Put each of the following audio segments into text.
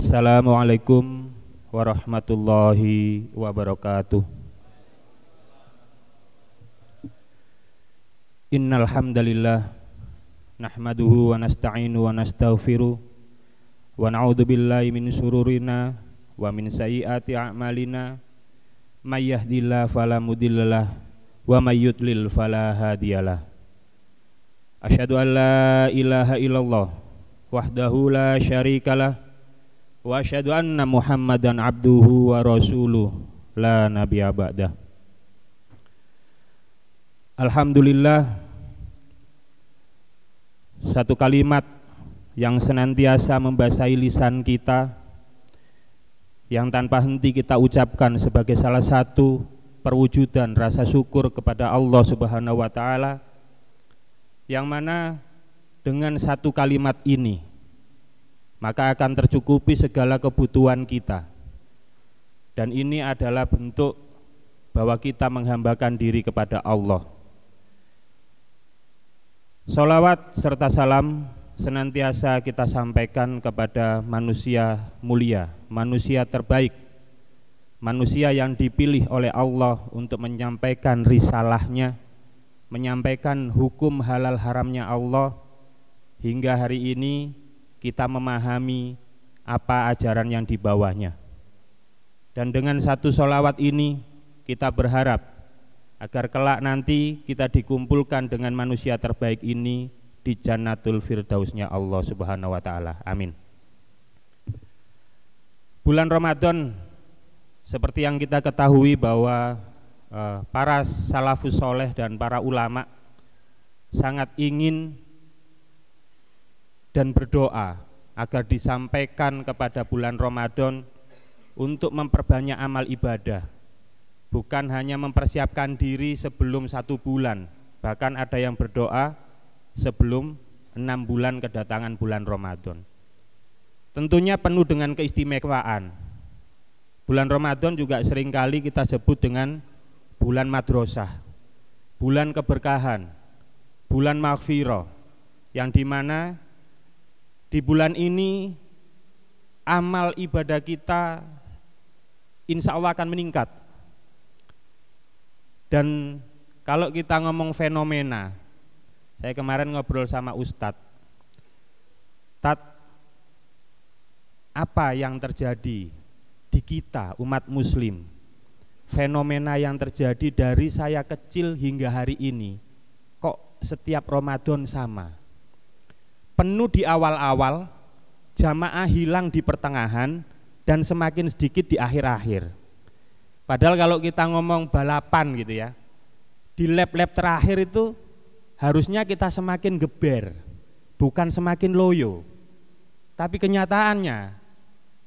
Assalamualaikum warahmatullahi wabarakatuh. Innal hamdalillah nahmaduhu wa nasta'inu wa nastaghfiruh wa na'udzu billahi min syururina wa min sayyiati a'malina may yahdihillahu fala mudhillalah wa may yudlil fala hadiyalah. Asyhadu an la ilaha illallah wahdahu la syarikalah wa asyhadu anna Muhammadan abduhu wa rasuluh la nabiyya ba'dah. Alhamdulillah, satu kalimat yang senantiasa membasahi lisan kita, yang tanpa henti kita ucapkan sebagai salah satu perwujudan rasa syukur kepada Allah Subhanahu wa taala, yang mana dengan satu kalimat ini maka akan tercukupi segala kebutuhan kita. Dan ini adalah bentuk bahwa kita menghambakan diri kepada Allah. Sholawat serta salam senantiasa kita sampaikan kepada manusia mulia, manusia terbaik, manusia yang dipilih oleh Allah untuk menyampaikan risalahnya, menyampaikan hukum halal haramnya Allah. Hingga hari ini kita memahami apa ajaran yang dibawanya. Dan dengan satu sholawat ini kita berharap agar kelak nanti kita dikumpulkan dengan manusia terbaik ini di Jannatul Firdausnya Allah Subhanahu wa taala. Amin. Bulan Ramadan, seperti yang kita ketahui bahwa para salafus soleh dan para ulama sangat ingin dan berdoa agar disampaikan kepada bulan Ramadan untuk memperbanyak amal ibadah, bukan hanya mempersiapkan diri sebelum 1 bulan, bahkan ada yang berdoa sebelum 6 bulan kedatangan bulan Ramadan. Tentunya penuh dengan keistimewaan. Bulan Ramadan juga seringkali kita sebut dengan bulan madrasah, bulan keberkahan, bulan maghfirah, yang dimana di bulan ini amal ibadah kita insya Allah akan meningkat. Dan kalau kita ngomong fenomena, saya kemarin ngobrol sama Ustadz, apa yang terjadi di kita umat muslim, fenomena yang terjadi dari saya kecil hingga hari ini, kok setiap Ramadan sama, penuh di awal-awal, jamaah hilang di pertengahan, dan semakin sedikit di akhir-akhir. Padahal kalau kita ngomong balapan gitu ya, di lap-lap terakhir itu harusnya kita semakin geber, bukan semakin loyo. Tapi kenyataannya,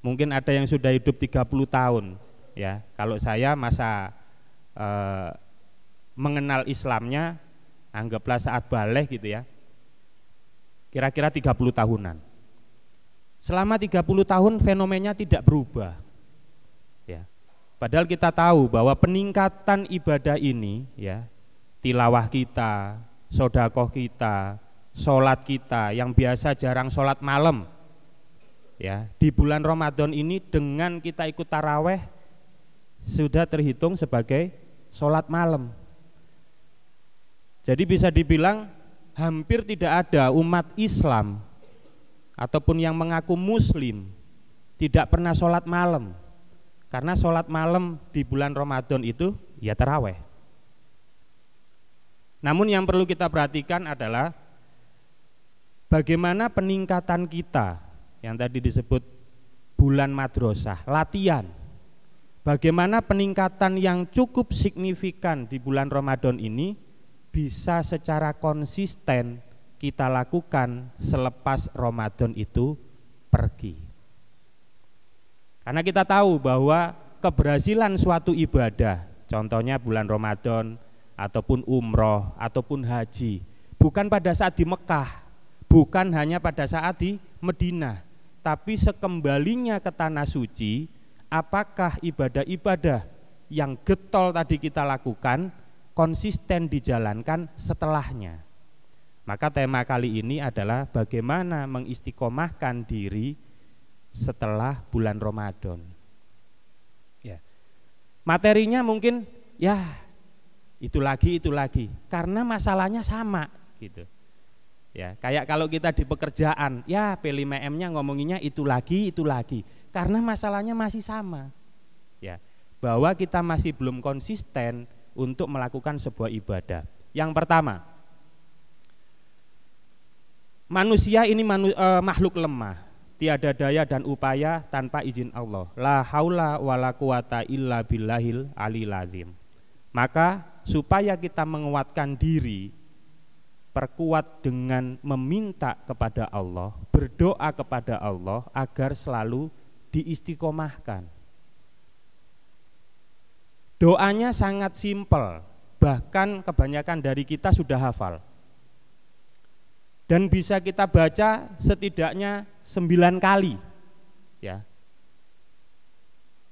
mungkin ada yang sudah hidup 30 tahun ya. Kalau saya masa mengenal Islamnya, anggaplah saat balik gitu ya, kira-kira 30 tahunan. Selama 30 tahun fenomenanya tidak berubah ya. Padahal kita tahu bahwa peningkatan ibadah ini ya, tilawah kita, sedekah kita, sholat kita yang biasa jarang sholat malam ya, di bulan Ramadan ini dengan kita ikut taraweh sudah terhitung sebagai sholat malam. Jadi bisa dibilang hampir tidak ada umat Islam ataupun yang mengaku muslim tidak pernah sholat malam, karena sholat malam di bulan Ramadan itu ya taraweh. Namun yang perlu kita perhatikan adalah bagaimana peningkatan kita yang tadi disebut bulan madrasah, latihan. Bagaimana peningkatan yang cukup signifikan di bulan Ramadan ini bisa secara konsisten kita lakukan selepas Ramadan itu pergi. Karena kita tahu bahwa keberhasilan suatu ibadah, contohnya bulan Ramadan ataupun umroh ataupun haji, bukan pada saat di Mekah, bukan hanya pada saat di Madinah, tapi sekembalinya ke tanah suci, apakah ibadah-ibadah yang getol tadi kita lakukan konsisten dijalankan setelahnya. Maka tema kali ini adalah bagaimana mengistiqomahkan diri setelah bulan Ramadan. Ya. Materinya mungkin ya itu lagi karena masalahnya sama gitu. Ya, kayak kalau kita di pekerjaan, ya P5M-nya ngomonginnya itu lagi karena masalahnya masih sama. Ya, bahwa kita masih belum konsisten untuk melakukan sebuah ibadah. Yang pertama, manusia ini makhluk lemah, tiada daya dan upaya tanpa izin Allah. La haula wala quwata illa billahil aliyil azim. Maka supaya kita menguatkan diri, perkuat dengan meminta kepada Allah, berdoa kepada Allah agar selalu diistiqomahkan. Doanya sangat simpel, bahkan kebanyakan dari kita sudah hafal. Dan bisa kita baca setidaknya 9 kali, ya,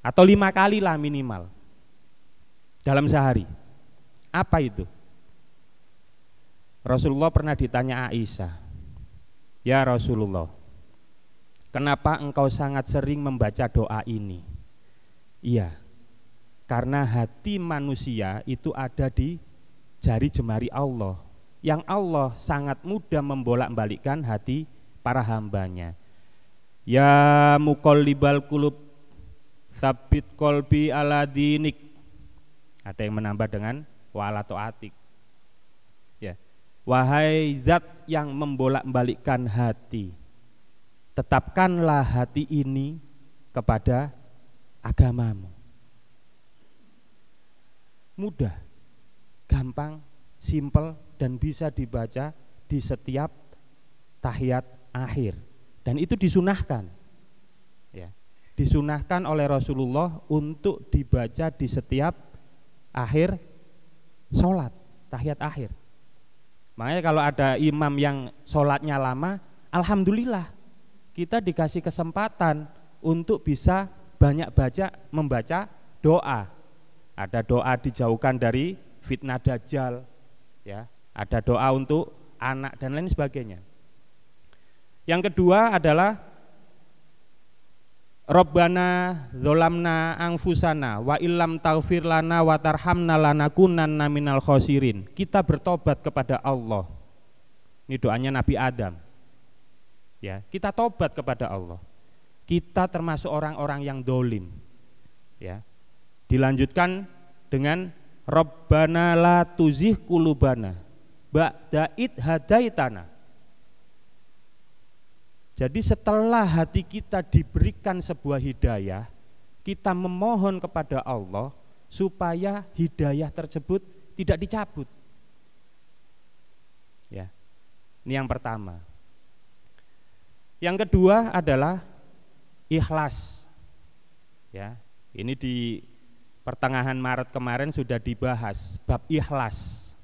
atau 5 kali lah minimal dalam sehari. Apa itu? Rasulullah pernah ditanya Aisyah, ya Rasulullah, kenapa engkau sangat sering membaca doa ini? Iya, karena hati manusia itu ada di jari jemari Allah, yang Allah sangat mudah membolak-balikkan hati para hambanya. Ya muqallibal qulub, tsabbit qalbi ala dinik. Ada yang menambah dengan wa ala taatik. Ya. Wahai zat yang membolak-balikkan hati, tetapkanlah hati ini kepada agamamu. Mudah, gampang, simpel, dan bisa dibaca di setiap tahiyat akhir. Dan itu disunahkan, ya, disunahkan oleh Rasulullah untuk dibaca di setiap akhir sholat, tahiyat akhir. Makanya kalau ada imam yang sholatnya lama, alhamdulillah kita dikasih kesempatan untuk bisa banyak membaca doa. Ada doa dijauhkan dari fitnah dajjal, ya, ada doa untuk anak dan lain sebagainya. Yang kedua adalah Rabbana dzolamna anfusana wa illam taghfir lana wa tarhamna lanakunanna minal khosirin. Kita bertobat kepada Allah. Ini doanya Nabi Adam. Ya, kita tobat kepada Allah. Kita termasuk orang-orang yang dolim. Ya. Dilanjutkan dengan Rabbana la tuzigh qulubana ba'da id hadaitana. Jadi setelah hati kita diberikan sebuah hidayah, kita memohon kepada Allah supaya hidayah tersebut tidak dicabut. Ya. Ini yang pertama. Yang kedua adalah ikhlas. Ya, ini di pertengahan Maret kemarin sudah dibahas bab ikhlas.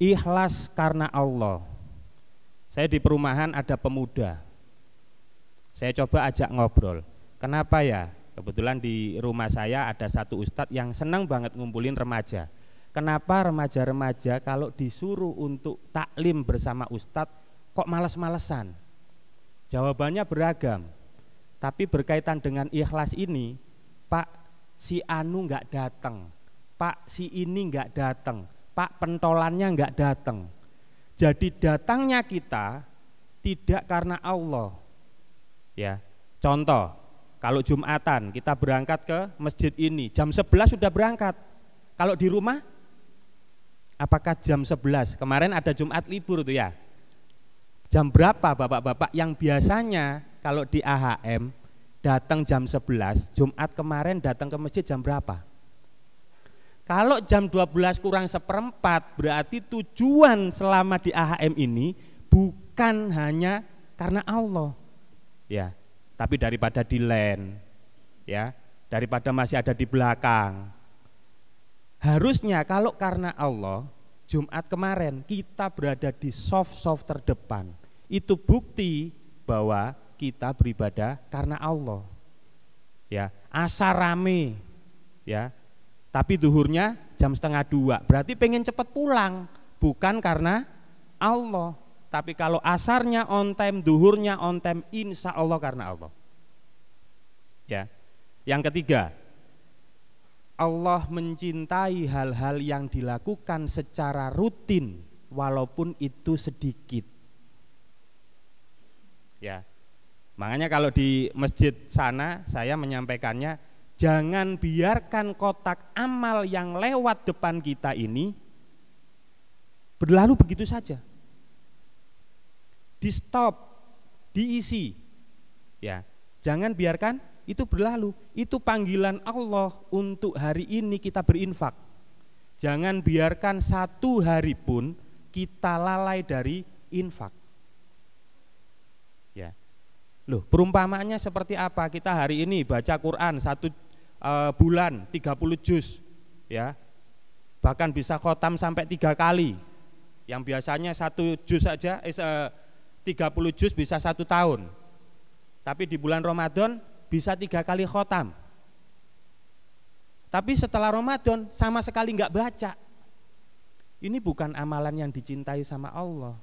Ikhlas karena Allah. Saya di perumahan ada pemuda. Saya coba ajak ngobrol. Kenapa ya? Kebetulan di rumah saya ada satu ustadz yang senang banget ngumpulin remaja. Kenapa remaja-remaja kalau disuruh untuk taklim bersama ustadz kok males-malesan? Jawabannya beragam. Tapi berkaitan dengan ikhlas ini, Pak, si Anu nggak datang, Pak, si ini nggak datang, Pak, pentolannya nggak datang. Jadi datangnya kita tidak karena Allah. Ya, contoh, kalau Jumatan kita berangkat ke masjid ini jam 11 sudah berangkat. Kalau di rumah apakah jam 11? Kemarin ada Jumat libur tuh ya. Jam berapa bapak-bapak yang biasanya kalau di AHM datang jam 11, Jumat kemarin datang ke masjid jam berapa? Kalau jam 12 kurang seperempat, berarti tujuan selama di AHM ini bukan hanya karena Allah. Ya, tapi daripada di land, ya, daripada masih ada di belakang. Harusnya kalau karena Allah, Jumat kemarin kita berada di soft terdepan. Itu bukti bahwa kita beribadah karena Allah. Ya, asar rame, ya, tapi duhurnya jam 1:30. Berarti pengen cepat pulang, bukan karena Allah. Tapi kalau asarnya on time, duhurnya on time, insya Allah karena Allah. Ya. Yang ketiga, Allah mencintai hal-hal yang dilakukan secara rutin walaupun itu sedikit. Ya. Makanya kalau di masjid sana saya menyampaikannya, jangan biarkan kotak amal yang lewat depan kita ini berlalu begitu saja. Di stop, diisi. Ya, jangan biarkan itu berlalu. Itu panggilan Allah untuk hari ini kita berinfak. Jangan biarkan satu hari pun kita lalai dari infak. Ya. Loh, perumpamaannya seperti apa? Kita hari ini baca Quran 1 bulan 30 juz, ya. Bahkan bisa khotam sampai 3 kali. Yang biasanya 1 juz saja 30 juz bisa 1 tahun. Tapi di bulan Ramadan bisa 3 kali khotam. Tapi setelah Ramadan sama sekali enggak baca. Ini bukan amalan yang dicintai sama Allah.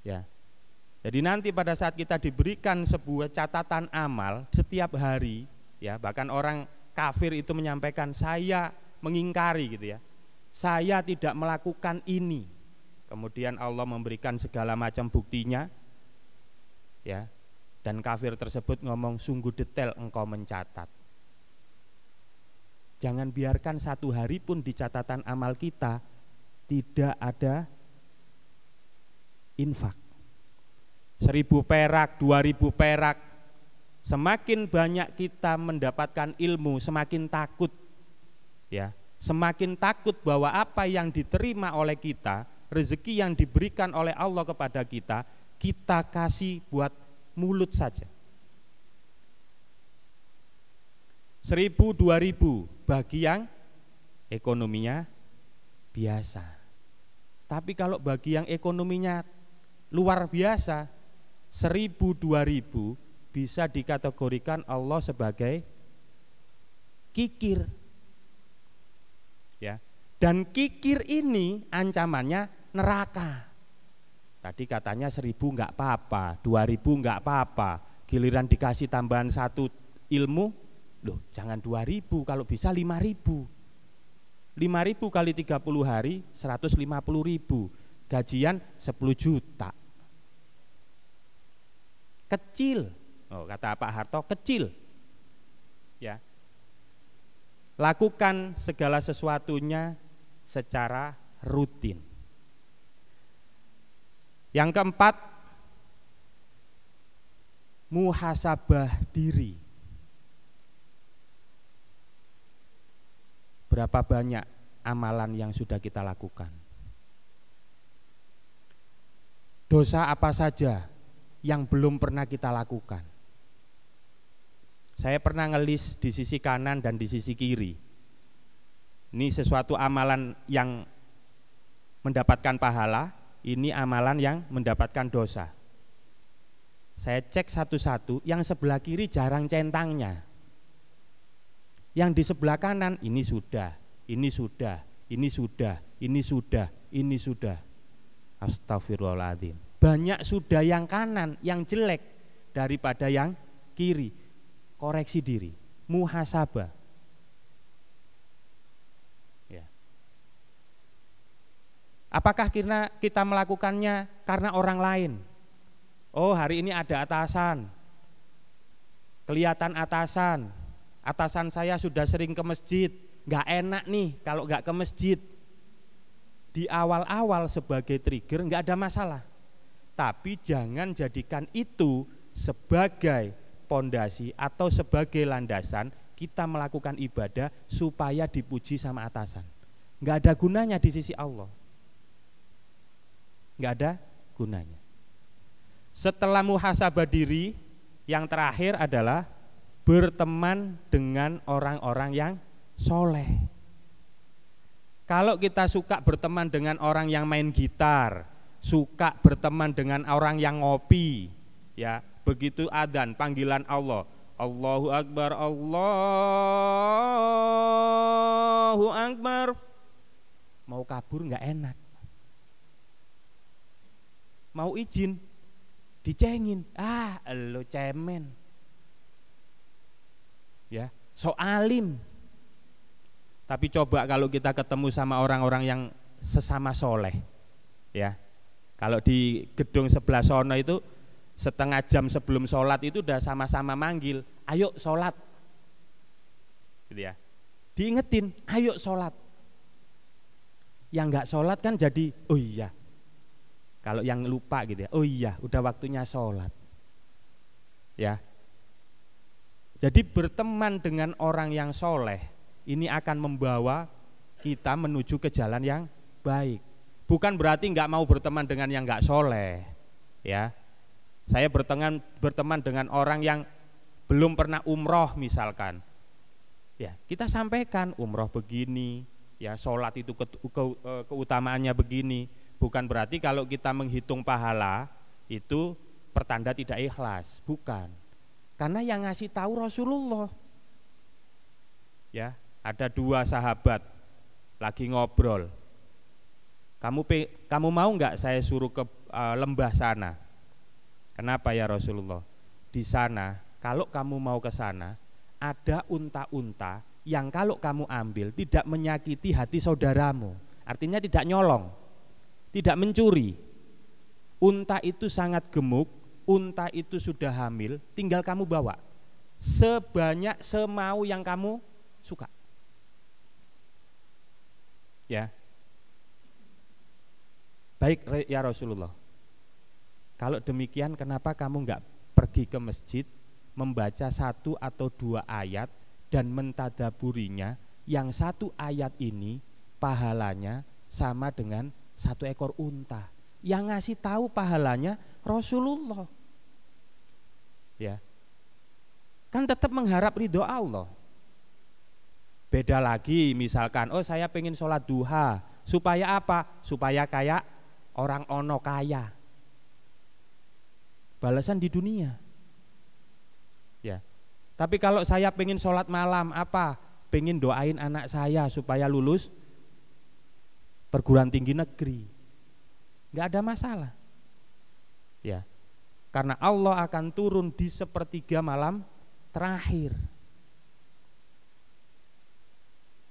Ya. Jadi nanti pada saat kita diberikan sebuah catatan amal setiap hari, ya, bahkan orang kafir itu menyampaikan, saya mengingkari gitu ya, saya tidak melakukan ini. Kemudian Allah memberikan segala macam buktinya, ya, dan kafir tersebut ngomong, sungguh detail engkau mencatat. Jangan biarkan satu hari pun di catatan amal kita tidak ada infak. 1.000 perak, 2.000 perak. Semakin banyak kita mendapatkan ilmu, semakin takut, ya, semakin takut bahwa apa yang diterima oleh kita, rezeki yang diberikan oleh Allah kepada kita, kita kasih buat mulut saja. 1.000, 2.000 bagi yang ekonominya biasa. Tapi kalau bagi yang ekonominya luar biasa, 1.000, 2.000 bisa dikategorikan Allah sebagai kikir, ya. Dan kikir ini ancamannya neraka. Tadi katanya 1.000 enggak apa-apa, 2.000 enggak apa-apa. Giliran dikasih tambahan 1 ilmu, loh jangan 2.000, kalau bisa 5.000. 5.000 kali 30 hari 150.000. Gajian 10 juta. Kecil. Oh, kata Pak Harto, kecil. Ya. Lakukan segala sesuatunya secara rutin. Yang keempat, muhasabah diri. Berapa banyak amalan yang sudah kita lakukan? Dosa apa saja yang belum pernah kita lakukan? Saya pernah ngelis di sisi kanan dan di sisi kiri. Ini sesuatu amalan yang mendapatkan pahala, ini amalan yang mendapatkan dosa. Saya cek satu-satu, yang sebelah kiri jarang centangnya. Yang di sebelah kanan ini sudah, ini sudah, ini sudah, ini sudah, ini sudah. Astagfirullahaladzim. Banyak sudah yang kanan, yang jelek daripada yang kiri. Koreksi diri, muhasabah. Ya. Apakah kita melakukannya karena orang lain? Oh, hari ini ada atasan, kelihatan atasan saya sudah sering ke masjid, nggak enak nih kalau nggak ke masjid. Di awal-awal sebagai trigger nggak ada masalah, tapi jangan jadikan itu sebagai pondasi atau sebagai landasan kita melakukan ibadah supaya dipuji sama atasan. Nggak ada gunanya di sisi Allah. Nggak ada gunanya. Setelah muhasabah diri, yang terakhir adalah berteman dengan orang-orang yang soleh. Kalau kita suka berteman dengan orang yang main gitar, suka berteman dengan orang yang ngopi, ya, begitu adzan panggilan Allah, Allahu Akbar, Allahu Akbar, mau kabur nggak enak, mau izin dicengin, lo cemen. ya, so alim. Tapi coba kalau kita ketemu sama orang-orang yang sesama soleh, ya, kalau di gedung sebelah sono itu setengah jam sebelum sholat itu udah sama-sama manggil, ayo sholat, gitu ya, diingetin, ayo sholat. Yang nggak sholat kan jadi, oh iya, kalau yang lupa gitu ya, oh iya, udah waktunya sholat, ya. Jadi berteman dengan orang yang soleh ini akan membawa kita menuju ke jalan yang baik. Bukan berarti nggak mau berteman dengan yang nggak soleh, ya. Saya berteman dengan orang yang belum pernah umroh misalkan, ya kita sampaikan umroh begini, ya sholat itu keutamaannya begini. Bukan berarti kalau kita menghitung pahala itu pertanda tidak ikhlas, bukan. Karena yang ngasih tahu Rasulullah, ya. Ada dua sahabat lagi ngobrol. Kamu mau nggak saya suruh ke lembah sana? Kenapa ya Rasulullah? Di sana kalau kamu mau ke sana ada unta-unta yang kalau kamu ambil tidak menyakiti hati saudaramu. Artinya tidak nyolong, tidak mencuri. Unta itu sangat gemuk, unta itu sudah hamil, tinggal kamu bawa sebanyak semau yang kamu suka. Ya, baik ya Rasulullah. Kalau demikian kenapa kamu enggak pergi ke masjid membaca 1 atau 2 ayat dan mentadaburinya? Yang 1 ayat ini pahalanya sama dengan 1 ekor unta. Yang ngasih tahu pahalanya Rasulullah. Ya, kan tetap mengharap ridho Allah. Beda lagi misalkan, oh saya pengen sholat duha, supaya apa? Supaya kayak orang ono kaya, balasan di dunia, ya. Tapi kalau saya pengen sholat malam, apa? Pengen doain anak saya supaya lulus perguruan tinggi negeri, nggak ada masalah, ya. Karena Allah akan turun di sepertiga malam terakhir.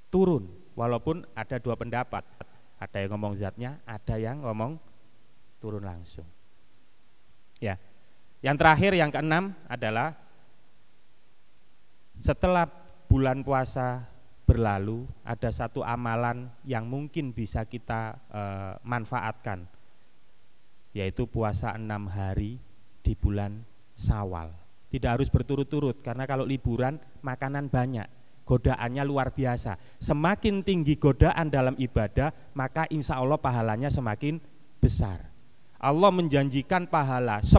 Turun, walaupun ada 2 pendapat, ada yang ngomong zatnya, ada yang ngomong turun langsung. Ya, yang terakhir yang ke-6 adalah setelah bulan puasa berlalu ada 1 amalan yang mungkin bisa kita manfaatkan, yaitu puasa 6 hari di bulan Syawal. Tidak harus berturut-turut karena kalau liburan makanan banyak. Godaannya luar biasa. Semakin tinggi godaan dalam ibadah, maka insya Allah pahalanya semakin besar. Allah menjanjikan pahala 10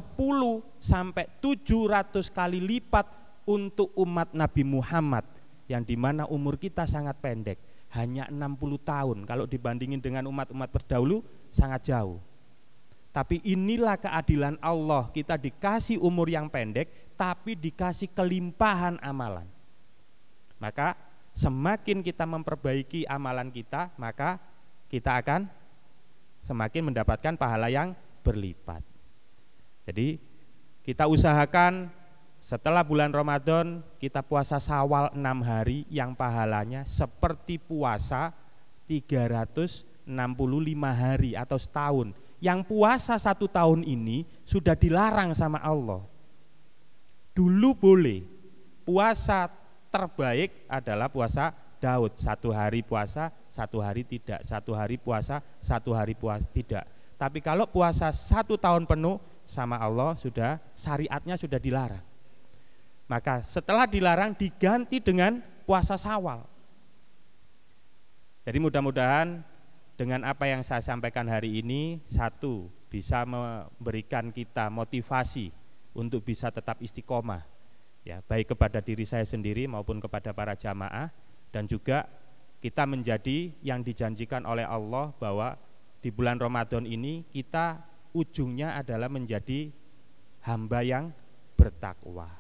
sampai 700 kali lipat untuk umat Nabi Muhammad, yang dimana umur kita sangat pendek, hanya 60 tahun. Kalau dibandingin dengan umat-umat terdahulu sangat jauh. Tapi inilah keadilan Allah, kita dikasih umur yang pendek tapi dikasih kelimpahan amalan. Maka semakin kita memperbaiki amalan kita, maka kita akan semakin mendapatkan pahala yang berlipat. Jadi kita usahakan setelah bulan Ramadan kita puasa Syawal 6 hari yang pahalanya seperti puasa 365 hari atau setahun. Yang puasa 1 tahun ini sudah dilarang sama Allah. Dulu boleh, puasa terbaik adalah puasa Daud, 1 hari puasa, 1 hari tidak, 1 hari puasa, 1 hari puasa tidak. Tapi kalau puasa 1 tahun penuh sama Allah sudah syariatnya sudah dilarang. Maka setelah dilarang diganti dengan puasa Syawal. Jadi mudah-mudahan dengan apa yang saya sampaikan hari ini, 1 bisa memberikan kita motivasi untuk bisa tetap istiqomah. Ya, baik kepada diri saya sendiri maupun kepada para jamaah, dan juga kita menjadi yang dijanjikan oleh Allah bahwa di bulan Ramadan ini kita ujungnya adalah menjadi hamba yang bertakwa.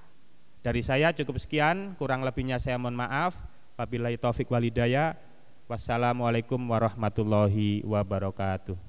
Dari saya cukup sekian, kurang lebihnya saya mohon maaf. Wabillahi taufik walhidayah. Wassalamualaikum warahmatullahi wabarakatuh.